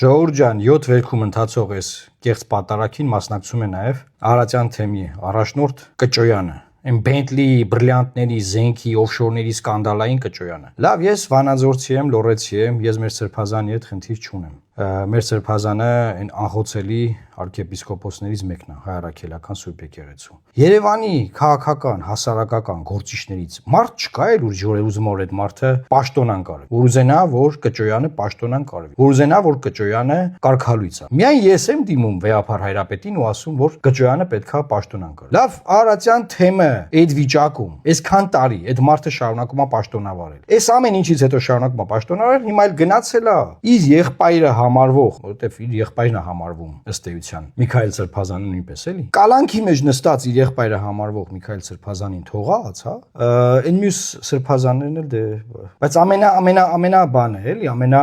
Ժողովուրդ ջան, 7 վերքում ընթացող այս կեղծ պատարագին մասնակցում է նաև Արարատյան թեմի առաջնորդ Կճոյանը, այն Bentley բրիլյանտների, զենքի, օֆշորների սկանդալային Կճոյանը։ Լավ, ես վանաձորցի եմ, լոռեցի եմ, ես մեր սրբազանի հետ խնդիր չունեմ։ Մեր սրբազանը այն անխոցելի arczepiskopos-ներից մեկն է, Հայ Առաքելական Սուրբ Եկեղեցու։ Երևանի քաղաքական, հասարակական գործիչներից մարդ չկա էլ որ ուզում որ այդ մարդը պաշտոնան կարի։ Որ ուզենա որ Կճոյանը պաշտոնան կարի։ Որ ուզենա որ Կճոյանը կարգալույց է։ Միայն ես եմ դիմում Վեհափար Հայրապետին ու ասում որ Կճոյանը պետքա պաշտոնան կարի։ Լավ, Արարատյան թեմը այդ վիճակում, այսքան տարի այդ մարդը շարունակում է պաշտոնավարել։ Այս ամեն ինչից հետո շարունակում է պաշտոնավարել, հիմա էլ գնացել է իր եղբայրը համարվող, որովհետև իր եղբայրն է համարվում ըստ էության։ Միքայել Սրբազանը նույնպես էլի։ Կալանքի մեջ նստած իր եղբայրը համարվող Միքայել Սրբազանին թողած, հա։ Այն մյուս սրբազաններն էլ դե, բայց ամենա բանը էլի, ամենա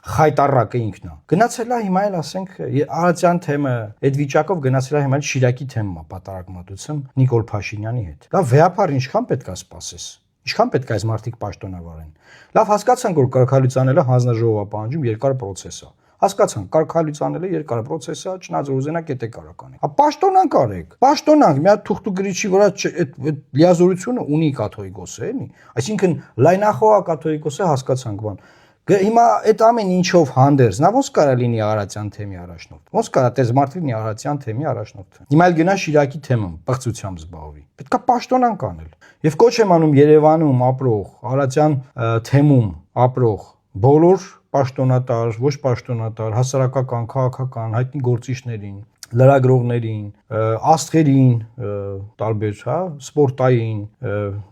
խայտարակը ինքն է։ Գնացել է հիմա էլ ասենք Արարատյան թեմը այդ վիճակով գնացել է հիմա էլ Շիրակի թեմա պատարագմատություն Նիկոլ Փաշինյանի հետ։ Լավ, Վեհափար ինչքան պետք է սպասես։ Ինչքան պետք է այս մարդիկ պաշտոնավարեն։ Լավ, հասկացանք որ կարգալույցանելը հանձնաժողով է պահանջում երկար process է։ Հասկացանք, կարգալույցանելը երկար process է, չնայած որ ուզենա կետե կարող անի։ Հա պաշտոնանք արեք։ Պաշտոնանք, մի հատ թուղթու գրիչի վրա այդ լիազորությունը ունի կաթողիկոսը, էլի։ Այսինքն լայնախոհ կաթողիկոսը հասկացանք բան։ Հիմա այդ ամեն ինչով հանդերձ, նա ոնց կարա լինի Արարատյան թեմի առաջնորդ։ Ոնց կարա տես մարդ լինի Արարատյան թեմի առաջնորդը։ Հիմա էլ գնա Շիրակի թեմում, պղծությամբ զբաղվի։ Պետքա պաշտոնանք անել։ Եվ կոչ եմ անում Երևանում ապրող, Արարատյան թեմում ապրող բոլոր պաշտոնատար, ոչ պաշտոնատար, հասարակական, քաղաքական, հայտնի գործիչներին, լրագրողներին, աստղերին, տարբեր, հա, սպորտային,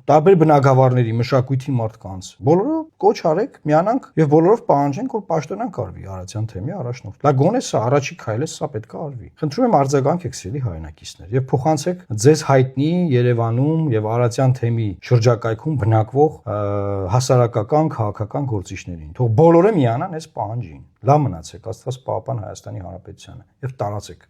տարբեր բնագավառների, մշակույթի մարդկանց, բոլորը կոչ արեք, միանանք եւ բոլորով պահանջենք, որ պաշտոնանք արվի Արարատյան թեմի առաջնորդ։ Դա գոնե սա առաջի քայլը սա պետք է արվի։ Խնդրում եմ արձագանքեք սիրելի հայրենակիցներ եւ փոխանցեք ձեզ հայտնի Երևանում եւ Արարատյան թեմի շրջակայքում բնակվող հասարակական, քաղաքական գործիչներին։ Թող բոլորը միանան այս պահանջին։ Լավ մնացեք, Աստված պահապան Հայաստանի Հանրապետությանը եւ տարածեք